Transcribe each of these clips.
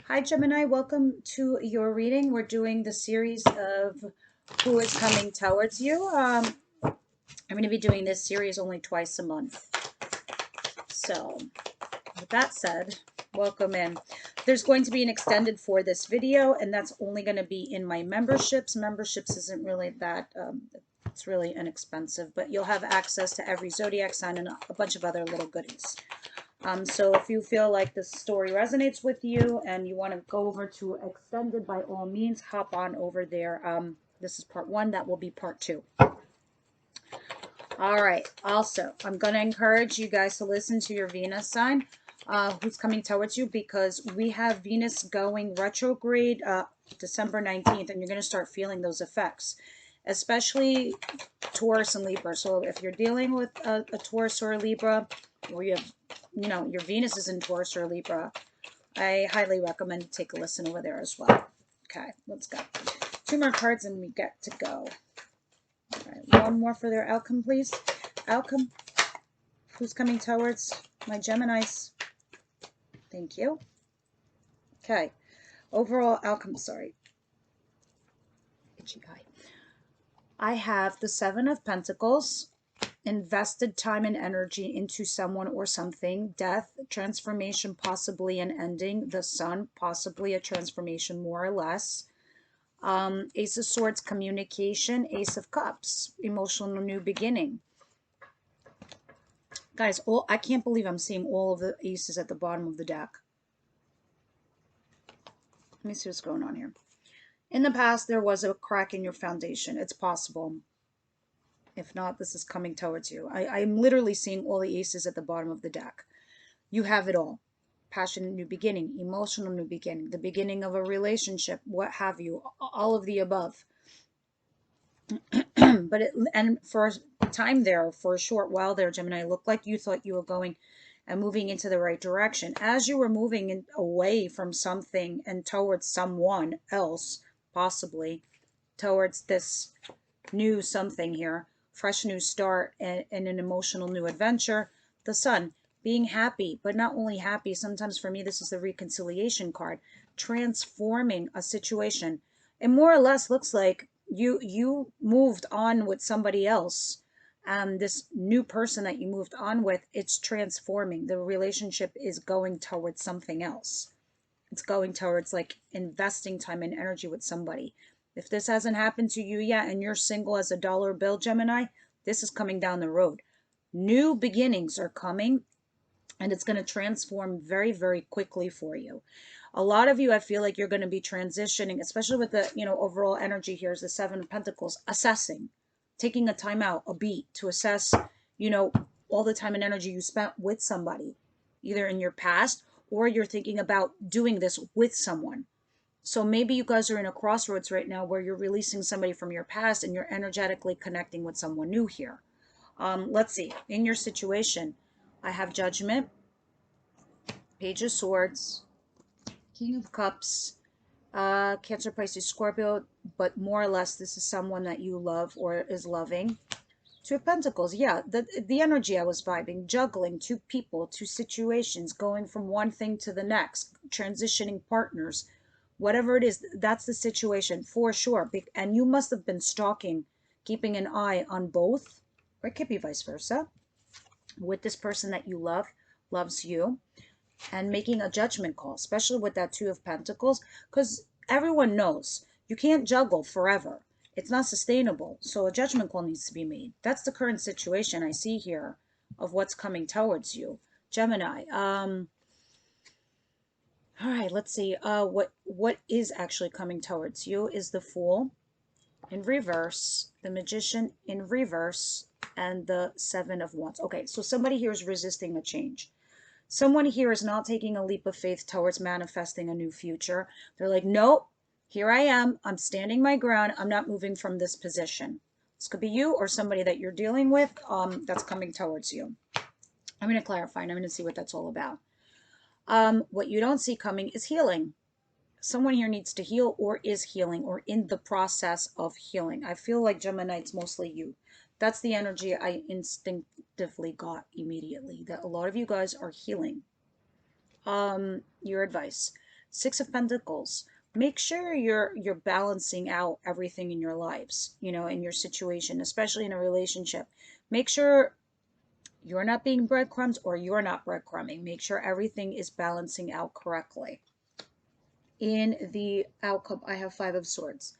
Hi, Gemini. Welcome to your reading. We're doing the series of who is coming towards you. I'm going to be doing this series only twice a month. So, with that said, welcome in. There's going to be an extended for this video, and that's only going to be in my memberships. Memberships isn't really that, it's really inexpensive, but you'll have access to every zodiac sign and a bunch of other little goodies. So if you feel like this story resonates with you and you want to go over to extended, by all means, hop on over there. This is part one. That will be part two. All right. Also, I'm going to encourage you guys to listen to your Venus sign, who's coming towards you, because we have Venus going retrograde December 19th, and you're going to start feeling those effects, especially Taurus and Libra. So if you're dealing with a Taurus or a Libra, or you have, your Venus is in Taurus or Libra, I highly recommend you take a listen over there as well. Okay, let's go. Two more cards and we get to go. All right, one more for their outcome, please. Outcome. Who's coming towards my Geminis? Thank you. Okay. Overall outcome, sorry. Itchy eye. I have the Seven of Pentacles, invested time and energy into someone or something, death, transformation, possibly an ending, the Sun, possibly a transformation more or less, Ace of Swords, communication, Ace of Cups, emotional new beginning. Guys, I can't believe I'm seeing all of the aces at the bottom of the deck. Let me see what's going on here. In the past, there was a crack in your foundation. It's possible. If not, this is coming towards you. I'm literally seeing all the aces at the bottom of the deck. You have it all. Passionate new beginning, emotional new beginning, the beginning of a relationship, what have you, all of the above. And for a time there, for a short while there, Gemini, it looked like you thought you were going and moving into the right direction. As you were moving away from something and towards someone else, possibly towards this new something here, fresh new start and an emotional new adventure, the Sun, being happy, but not only happy, sometimes for me this is the reconciliation card, transforming a situation. It more or less looks like you moved on with somebody else. This new person that you moved on with, it's transforming. The relationship is going towards something else. It's going towards like investing time and energy with somebody. If this hasn't happened to you yet and you're single as a dollar bill, Gemini, this is coming down the road. New beginnings are coming, and it's going to transform very, very quickly for you. A lot of you, I feel like you're going to be transitioning, especially with the, overall energy here is the Seven of Pentacles, assessing, taking a time out, a beat to assess, all the time and energy you spent with somebody, either in your past or you're thinking about doing this with someone. So maybe you guys are in a crossroads right now where you're releasing somebody from your past and you're energetically connecting with someone new here. Let's see. In your situation, I have Judgment, Page of Swords, King of Cups, Cancer, Pisces, Scorpio, but more or less this is someone that you love or is loving. Two of Pentacles, yeah, the energy I was vibing, juggling two people, two situations, going from one thing to the next, transitioning partners, whatever it is, that's the situation for sure. And you must have been stalking, keeping an eye on both, or it could be vice versa, with this person that you love, loves you, and making a judgment call, especially with that Two of Pentacles, because everyone knows you can't juggle forever. It's not sustainable. So a judgment call needs to be made. That's the current situation I see here of what's coming towards you, Gemini. All right, let's see. What is actually coming towards you is the Fool in reverse, the Magician in reverse, and the Seven of Wands. Okay, so somebody here is resisting a change. Someone here is not taking a leap of faith towards manifesting a new future. They're like, nope, here I am. I'm standing my ground. I'm not moving from this position. This could be you or somebody that you're dealing with that's coming towards you. I'm going to clarify and I'm going to see what that's all about. What you don't see coming is healing. Someone here needs to heal or is healing or in the process of healing. I feel like Gemini, it's mostly you. That's the energy I instinctively got immediately, that a lot of you guys are healing. Your advice. Six of Pentacles. Make sure you're balancing out everything in your lives, you know, in your situation, especially in a relationship. Make sure you're not being breadcrumbs or you're not breadcrumbing. Make sure everything is balancing out correctly. In the outcome, I have Five of Swords.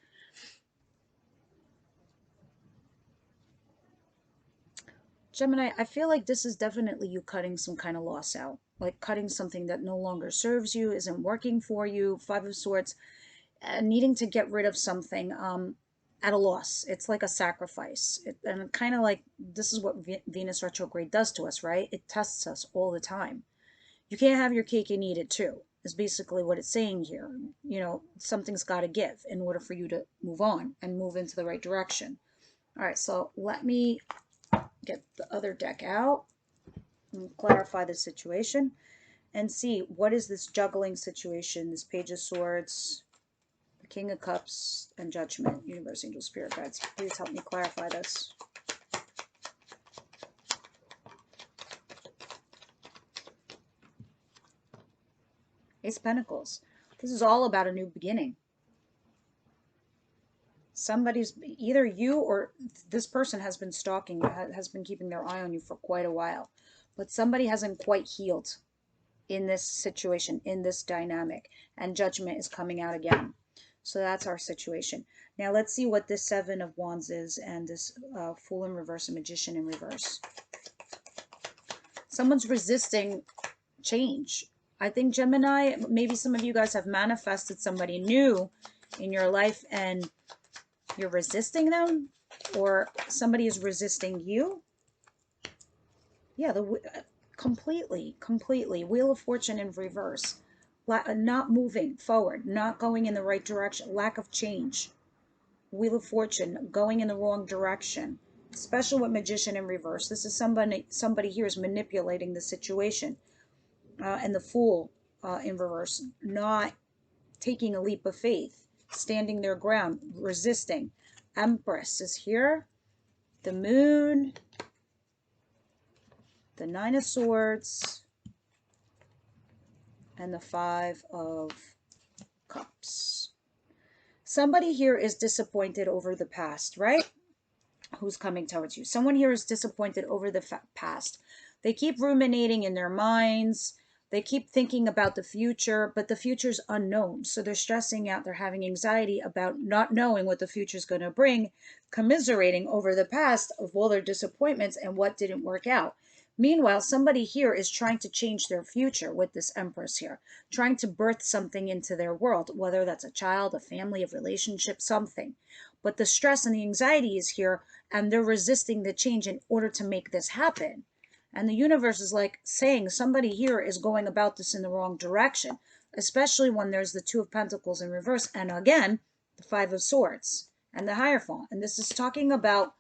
Gemini, I feel like this is definitely you cutting some kind of loss out, like cutting something that no longer serves you, isn't working for you. Five of Swords, needing to get rid of something at a loss. It's like a sacrifice. And kind of like this is what Venus retrograde does to us, right? It tests us all the time. You can't have your cake and eat it too, is basically what it's saying here. You know, something's got to give in order for you to move on and move into the right direction. All right, so let me get the other deck out and clarify the situation and see what is this juggling situation, this Page of Swords, the King of Cups, and Judgment. Universe, Angel, Spirit Guides, please help me clarify this. Ace of Pentacles. This is all about a new beginning. Somebody's, either you or this person has been stalking you, has been keeping their eye on you for quite a while. But somebody hasn't quite healed in this situation, in this dynamic. And Judgment is coming out again. So that's our situation. Now let's see what this Seven of Wands is and this Fool in reverse and Magician in reverse. Someone's resisting change. I think Gemini, maybe some of you guys have manifested somebody new in your life and you're resisting them, or somebody is resisting you. Yeah, completely. Wheel of Fortune in reverse. Not moving forward, not going in the right direction, lack of change. Wheel of Fortune going in the wrong direction. Especially with Magician in reverse. This is somebody here is manipulating the situation. And the Fool in reverse, not taking a leap of faith, standing their ground, resisting. Empress is here. The Moon, the Nine of Swords, and the Five of Cups. Somebody here is disappointed over the past, right? Who's coming towards you? Someone here is disappointed over the past. They keep ruminating in their minds. They keep thinking about the future, but the future's unknown. So they're stressing out. They're having anxiety about not knowing what the future's going to bring, commiserating over the past of all their disappointments and what didn't work out. Meanwhile, somebody here is trying to change their future with this Empress here, trying to birth something into their world, whether that's a child, a family, a relationship, something. But the stress and the anxiety is here, and they're resisting the change in order to make this happen. And the universe is like saying somebody here is going about this in the wrong direction, especially when there's the Two of Pentacles in reverse. And again, the Five of Swords and the Hierophant. And this is talking about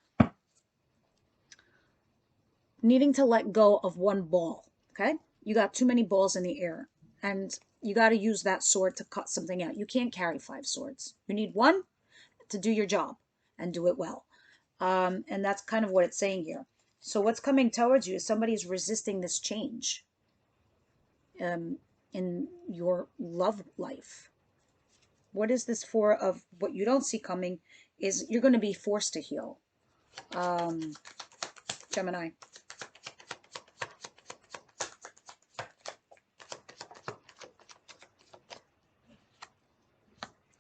needing to let go of one ball. Okay. You got too many balls in the air and you got to use that sword to cut something out. You can't carry 5 swords. You need one to do your job and do it well. And that's kind of what it's saying here. So what's coming towards you is somebody's resisting this change in your love life. What is this for? Of what you don't see coming is you're going to be forced to heal. Gemini.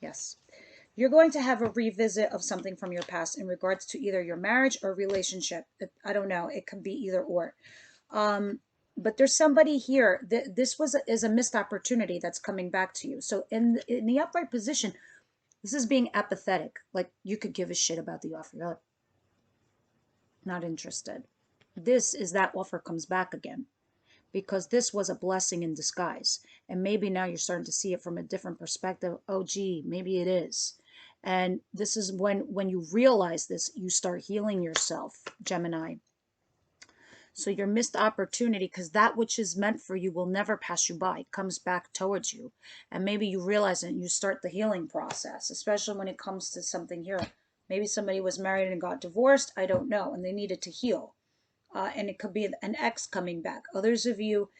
Yes. You're going to have a revisit of something from your past in regards to either your marriage or relationship. I don't know. It could be either or. But there's somebody here that this is a missed opportunity that's coming back to you. So in the upright position, this is being apathetic. Like you could give a shit about the offer. You're like, not interested. This is that offer comes back again, because this was a blessing in disguise. And maybe now you're starting to see it from a different perspective. Oh, gee, maybe it is. And this is when you realize this, you start healing yourself, Gemini. So your missed opportunity, because that which is meant for you will never pass you by. It comes back towards you. And maybe you realize it and you start the healing process, especially when it comes to something here. Maybe somebody was married and got divorced. I don't know. And they needed to heal. And it could be an ex coming back. Others of you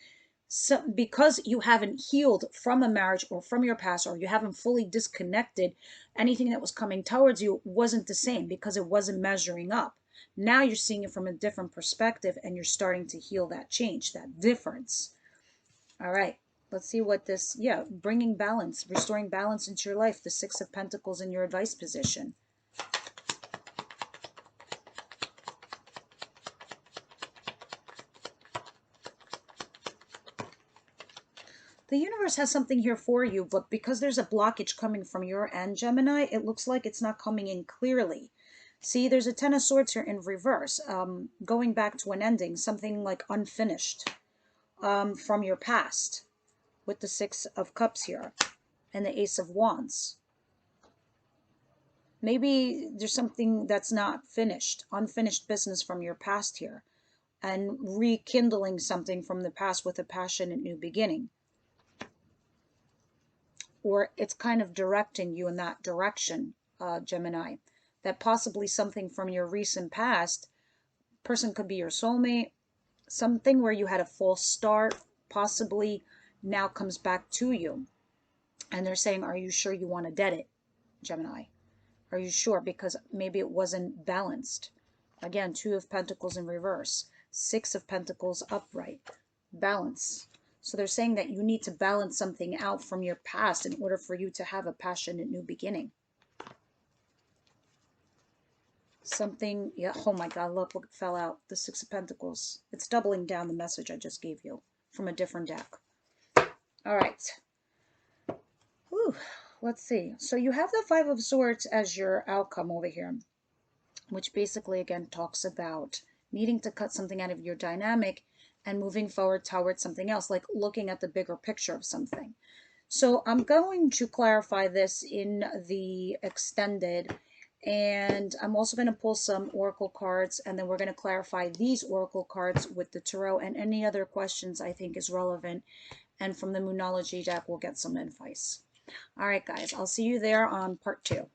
So because you haven't healed from a marriage or from your past, or you haven't fully disconnected, anything that was coming towards you wasn't the same because it wasn't measuring up. Now you're seeing it from a different perspective and you're starting to heal that change, that difference. All right, let's see what this, yeah, bringing balance, restoring balance into your life, the Six of Pentacles in your advice position. The universe has something here for you, but because there's a blockage coming from your end, Gemini, it looks like it's not coming in clearly. See, there's a Ten of Swords here in reverse, going back to an ending, something like unfinished from your past, with the Six of Cups here and the Ace of Wands. Maybe there's something that's not finished, unfinished business from your past here, and rekindling something from the past with a passionate new beginning. Or it's kind of directing you in that direction, Gemini, that possibly something from your recent past, person could be your soulmate, something where you had a false start, possibly now comes back to you. And they're saying, are you sure you want to dead it, Gemini? Are you sure? Because maybe it wasn't balanced. Again, Two of Pentacles in reverse, Six of Pentacles upright, balance. So they're saying that you need to balance something out from your past in order for you to have a passionate new beginning. Something, yeah, oh my God, look what fell out. The Six of Pentacles. It's doubling down the message I just gave you from a different deck. All right. Whew. Let's see. So you have the Five of Swords as your outcome over here, which basically, again, talks about needing to cut something out of your dynamic and moving forward towards something else, like looking at the bigger picture of something. So I'm going to clarify this in the extended, and I'm also going to pull some oracle cards, and then we're going to clarify these oracle cards with the tarot and any other questions I think is relevant. And from the Moonology deck, we'll get some advice. All right, guys, I'll see you there on part 2.